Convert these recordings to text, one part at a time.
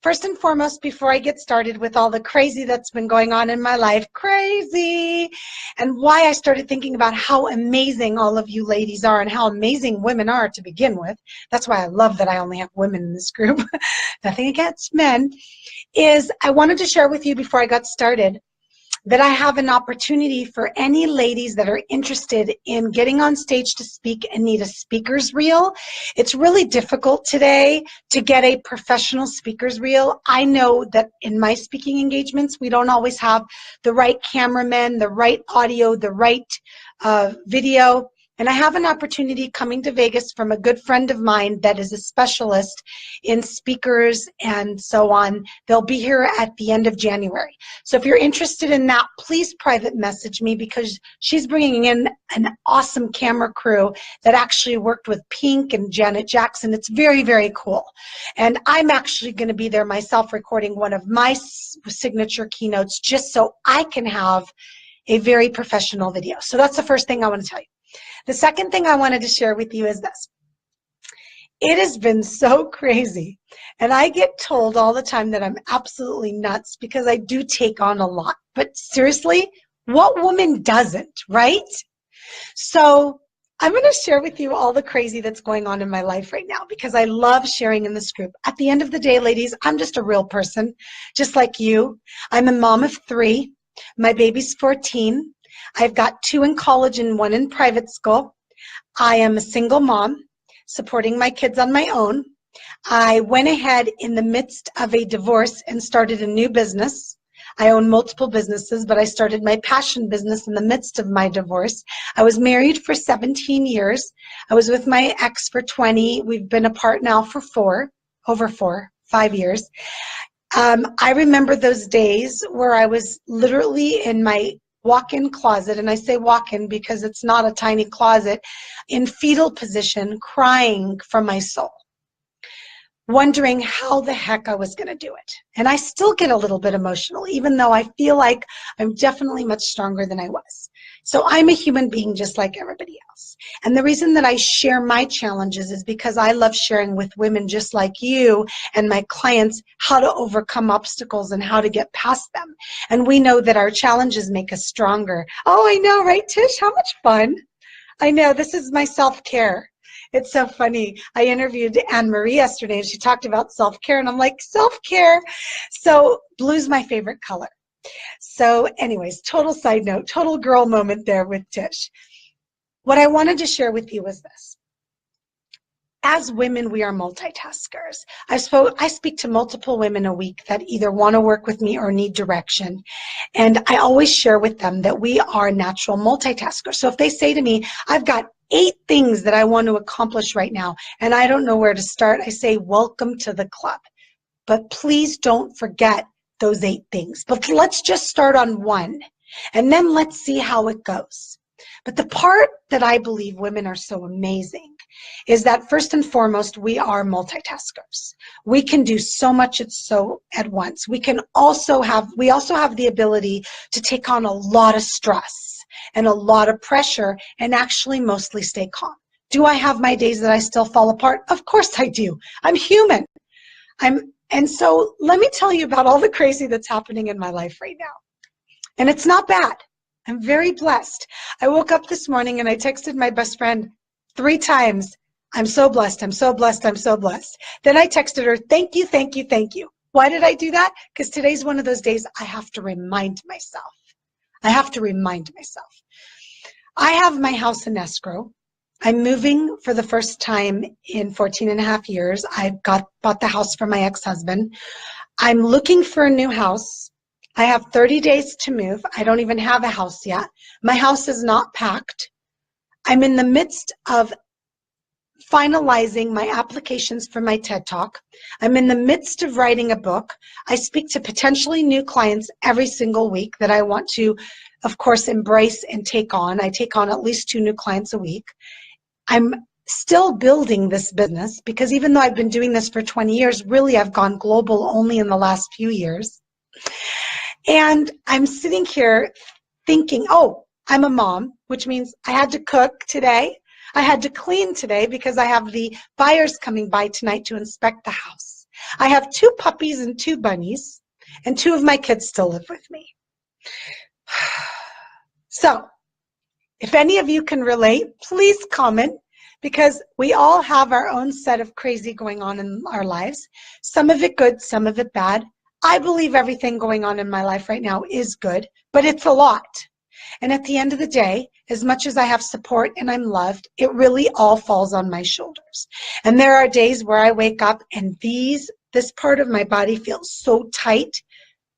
First and foremost, before I get started with all the crazy that's been going on in my life, crazy, and why I started thinking about how amazing all of you ladies are and how amazing women are to begin with, that's why I love that I only have women in this group, nothing against men, is I wanted to share with you before I got started that I have an opportunity for any ladies that are interested in getting on stage to speak and need a speaker's reel. It's really difficult today to get a professional speaker's reel. I know that in my speaking engagements, we don't always have the right cameraman, the right audio, the right video. And I have an opportunity coming to Vegas from a good friend of mine that is a specialist in speakers and so on. They'll be here at the end of January. So if you're interested in that, please private message me because she's bringing in an awesome camera crew that actually worked with Pink and Janet Jackson. It's very, very cool. And I'm actually going to be there myself recording one of my signature keynotes just so I can have a very professional video. So that's the first thing I want to tell you. The second thing I wanted to share with you is this. It has been so crazy, and I get told all the time that I'm absolutely nuts because I do take on a lot. But seriously, what woman doesn't, right? So I'm going to share with you all the crazy that's going on in my life right now because I love sharing in this group. At the end of the day, ladies, I'm just a real person, just like you. I'm a mom of 3. My baby's 14. I've got 2 in college and 1 in private school. I am a single mom, supporting my kids on my own. I went ahead in the midst of a divorce and started a new business. I own multiple businesses, but I started my passion business in the midst of my divorce. I was married for 17 years. I was with my ex for 20. We've been apart now for 5 years. I remember those days where I was literally in my walk-in closet, and I say walk-in because it's not a tiny closet, in fetal position, crying from my soul, wondering how the heck I was going to do it. And I still get a little bit emotional, even though I feel like I'm definitely much stronger than I was. So I'm a human being just like everybody else. And the reason that I share my challenges is because I love sharing with women just like you and my clients how to overcome obstacles and how to get past them. And we know that our challenges make us stronger. Oh, I know, right, Tish? How much fun. I know, this is my self-care. It's so funny. I interviewed Anne-Marie yesterday and she talked about self-care and I'm like, self-care? So blue's my favorite color. So anyways, total side note, total girl moment there with Tish. What I wanted to share with you was this. As women, we are multitaskers. I speak to multiple women a week that either want to work with me or need direction. And I always share with them that we are natural multitaskers. So if they say to me, I've got 8 things that I want to accomplish right now, and I don't know where to start, I say, welcome to the club. But please don't forget those 8 things. But let's just start on 1, and then let's see how it goes. But the part that I believe women are so amazing is that first and foremost, we are multitaskers. We can do so much at once. We also have the ability to take on a lot of stress and a lot of pressure and actually mostly stay calm. Do I have my days that I still fall apart? Of course I do. I'm human. And so let me tell you about all the crazy that's happening in my life right now. And it's not bad. I'm very blessed. I woke up this morning and I texted my best friend 3 times. I'm so blessed. I'm so blessed. I'm so blessed. Then I texted her, thank you, thank you, thank you. Why did I do that? Because today's one of those days I have to remind myself. I have to remind myself. I have my house in escrow. I'm moving for the first time in 14 and a half years. I bought the house for my ex-husband. I'm looking for a new house. I have 30 days to move. I don't even have a house yet. My house is not packed. I'm in the midst of finalizing my applications for my TED Talk. I'm in the midst of writing a book. I speak to potentially new clients every single week that I want to, of course, embrace and take on. I take on at least 2 new clients a week. I'm still building this business because even though I've been doing this for 20 years, really I've gone global only in the last few years. And I'm sitting here thinking, oh, I'm a mom, which means I had to cook today. I had to clean today because I have the buyers coming by tonight to inspect the house. I have 2 puppies and 2 bunnies, and 2 of my kids still live with me. So, if any of you can relate, please comment, because we all have our own set of crazy going on in our lives. Some of it good, some of it bad. I believe everything going on in my life right now is good, but it's a lot. And at the end of the day, as much as I have support and I'm loved, it really all falls on my shoulders. And there are days where I wake up and this part of my body feels so tight.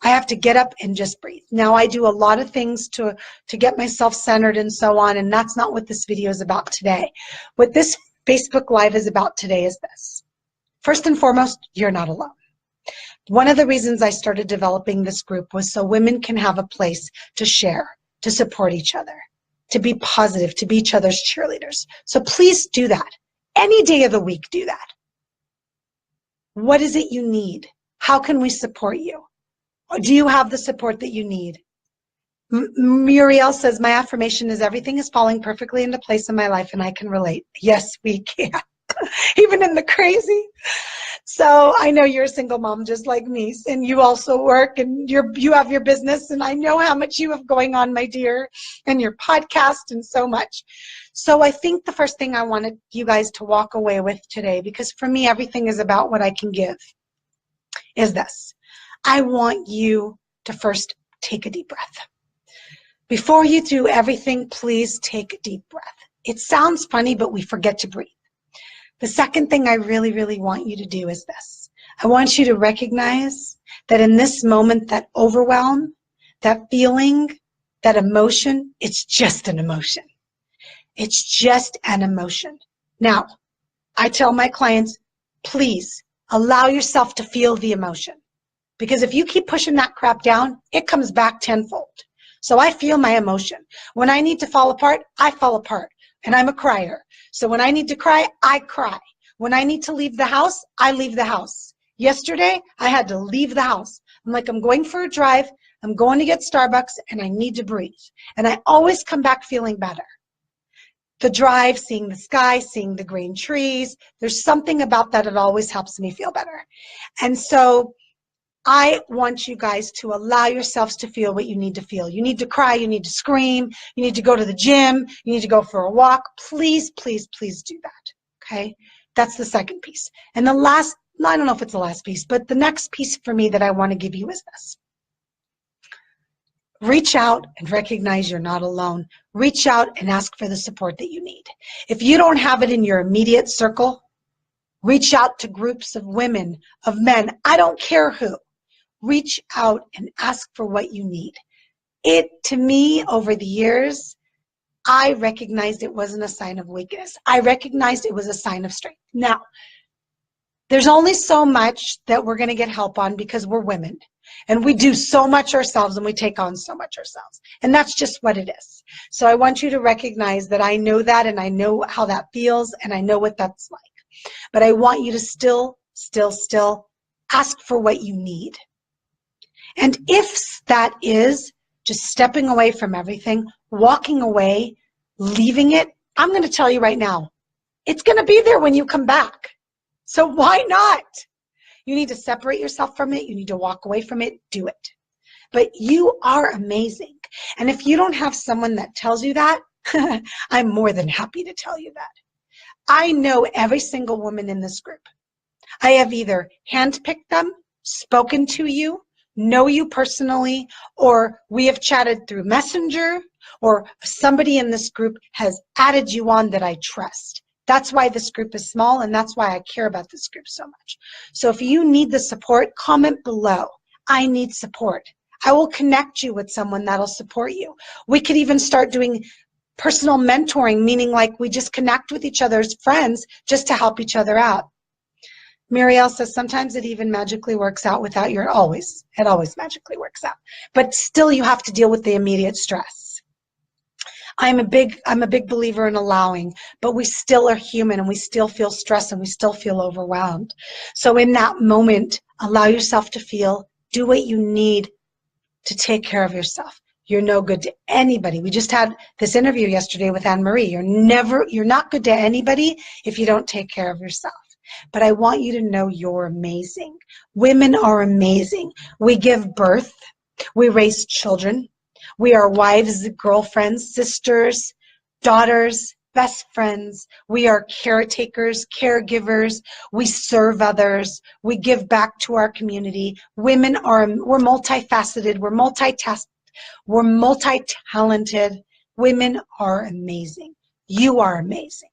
I have to get up and just breathe. Now, I do a lot of things to get myself centered and so on, and that's not what this video is about today. What this Facebook Live is about today is this. First and foremost, you're not alone. One of the reasons I started developing this group was so women can have a place to share, to support each other, to be positive, to be each other's cheerleaders. So please do that. Any day of the week, do that. What is it you need? How can we support you? Do you have the support that you need? Muriel says, my affirmation is everything is falling perfectly into place in my life and I can relate. Yes, we can. Even in the crazy. So I know you're a single mom just like me, and you also work, and you have your business, and I know how much you have going on, my dear, and your podcast and so much. So I think the first thing I wanted you guys to walk away with today, because for me everything is about what I can give, is this. I want you to first take a deep breath. Before you do everything, please take a deep breath. It sounds funny, but we forget to breathe. The second thing I really, really want you to do is this. I want you to recognize that in this moment, that overwhelm, that feeling, that emotion, it's just an emotion. It's just an emotion. Now, I tell my clients, please allow yourself to feel the emotion. Because if you keep pushing that crap down, it comes back tenfold. So I feel my emotion. When I need to fall apart, I fall apart. And I'm a crier. So when I need to cry, I cry. When I need to leave the house, I leave the house. Yesterday, I had to leave the house. I'm like, I'm going for a drive. I'm going to get Starbucks, and I need to breathe. And I always come back feeling better. The drive, seeing the sky, seeing the green trees, there's something about that. It always helps me feel better. And so I want you guys to allow yourselves to feel what you need to feel. You need to cry, you need to scream, you need to go to the gym, you need to go for a walk. Please, please, please do that, okay? That's the second piece. And the last, I don't know if it's the last piece, but the next piece for me that I want to give you is this. Reach out and recognize you're not alone. Reach out and ask for the support that you need. If you don't have it in your immediate circle, reach out to groups of women, of men, I don't care who. Reach out and ask for what you need. It, to me, over the years, I recognized it wasn't a sign of weakness. I recognized it was a sign of strength. Now, there's only so much that we're going to get help on because we're women. And we do so much ourselves and we take on so much ourselves. And that's just what it is. So I want you to recognize that I know that, and I know how that feels, and I know what that's like. But I want you to still ask for what you need. And if that is just stepping away from everything, walking away, leaving it, I'm going to tell you right now, it's going to be there when you come back. So why not? You need to separate yourself from it. You need to walk away from it. Do it. But you are amazing. And if you don't have someone that tells you that, I'm more than happy to tell you that. I know every single woman in this group. I have either handpicked them, spoken to you, know you personally, or we have chatted through Messenger, or somebody in this group has added you on that I trust. That's why this group is small, and that's why I care about this group so much. So if you need the support, comment below. I need support. I will connect you with someone that'll support you. We could even start doing personal mentoring, meaning like we just connect with each other as friends just to help each other out. Muriel says sometimes it even magically works out without your, always. It always magically works out. But still you have to deal with the immediate stress. I'm a big believer in allowing, but we still are human and we still feel stressed and we still feel overwhelmed. So in that moment, allow yourself to feel, do what you need to take care of yourself. You're no good to anybody. We just had this interview yesterday with Anne Marie. You're not good to anybody if you don't take care of yourself. But I want you to know you're amazing. Women are amazing. We give birth. We raise children. We are wives, girlfriends, sisters, daughters, best friends. We are caretakers, caregivers. We serve others. We give back to our community. We're multifaceted. We're multi-talented. Women are amazing. You are amazing.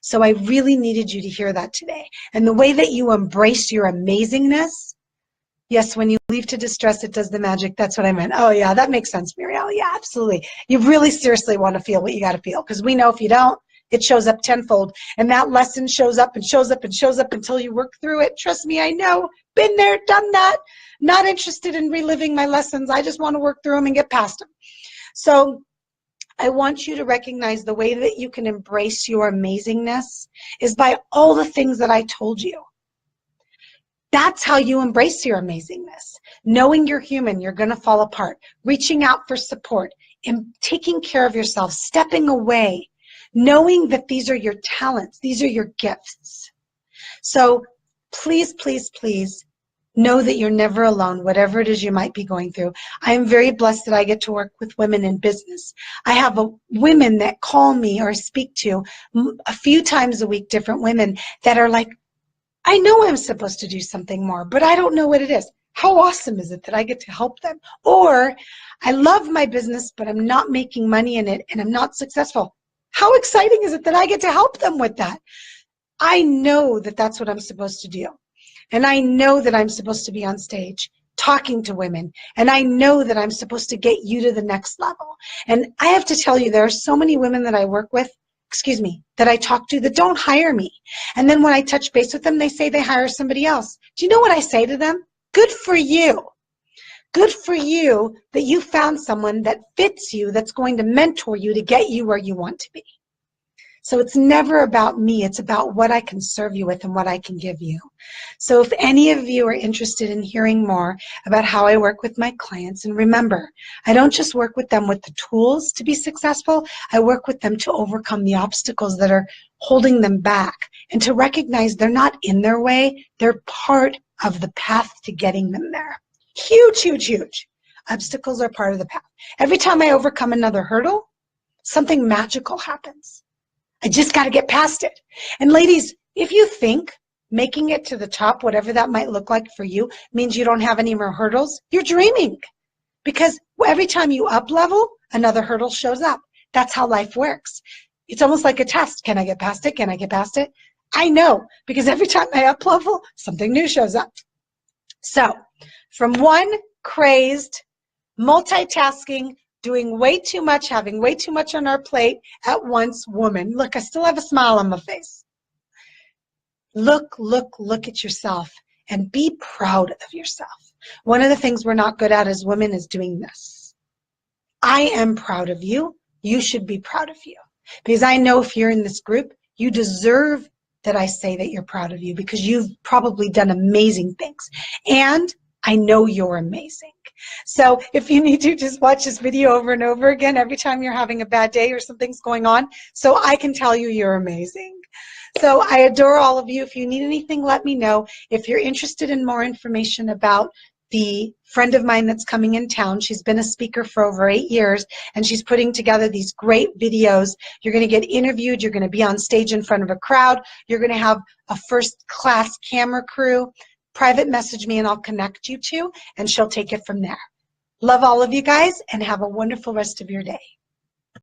So I really needed you to hear that today. And the way that you embrace your amazingness, yes, when you leave to distress, it does the magic. That's what I meant. Oh, yeah, that makes sense, Muriel. Yeah, absolutely. You really seriously want to feel what you got to feel, because we know if you don't, it shows up tenfold. And that lesson shows up and shows up and shows up until you work through it. Trust me, I know. Been there, done that. Not interested in reliving my lessons. I just want to work through them and get past them. So I want you to recognize the way that you can embrace your amazingness is by all the things that I told you. That's how you embrace your amazingness. Knowing you're human, you're going to fall apart. Reaching out for support and taking care of yourself, stepping away, knowing that these are your talents, these are your gifts. So please, please, please know that you're never alone, whatever it is you might be going through. I am very blessed that I get to work with women in business. I have women that call me or speak to a few times a week, different women that are like, I know I'm supposed to do something more, but I don't know what it is. How awesome is it that I get to help them? Or, I love my business, but I'm not making money in it and I'm not successful. How exciting is it that I get to help them with that? I know that that's what I'm supposed to do. And I know that I'm supposed to be on stage talking to women. And I know that I'm supposed to get you to the next level. And I have to tell you, there are so many women that I work with, that I talk to that don't hire me. And then when I touch base with them, they say they hire somebody else. Do you know what I say to them? Good for you. Good for you that you found someone that fits you, that's going to mentor you to get you where you want to be. So it's never about me. It's about what I can serve you with and what I can give you. So if any of you are interested in hearing more about how I work with my clients, and remember, I don't just work with them with the tools to be successful. I work with them to overcome the obstacles that are holding them back and to recognize they're not in their way. They're part of the path to getting them there. Huge, huge, huge. Obstacles are part of the path. Every time I overcome another hurdle, something magical happens. I just got to get past it. And ladies, if you think making it to the top, whatever that might look like for you, means you don't have any more hurdles, you're dreaming. Because every time you up level, another hurdle shows up. That's how life works. It's almost like a test. Can I get past it? Can I get past it? I know, because every time I up level, something new shows up. So from one crazed, multitasking, doing way too much, having way too much on our plate at once woman. Look, I still have a smile on my face. Look at yourself and be proud of yourself. One of the things we're not good at as women is doing this. I am proud of you. You should be proud of you. Because I know if you're in this group, you deserve that I say that you're proud of you, because you've probably done amazing things. And I know you're amazing. So if you need to, just watch this video over and over again every time you're having a bad day or something's going on, so I can tell you you're amazing. So I adore all of you. If you need anything, let me know. If you're interested in more information about the friend of mine that's coming in town, she's been a speaker for over 8 years, and she's putting together these great videos. You're going to get interviewed. You're going to be on stage in front of a crowd. You're going to have a first-class camera crew. Private message me and I'll connect you to, and she'll take it from there. Love all of you guys, and have a wonderful rest of your day.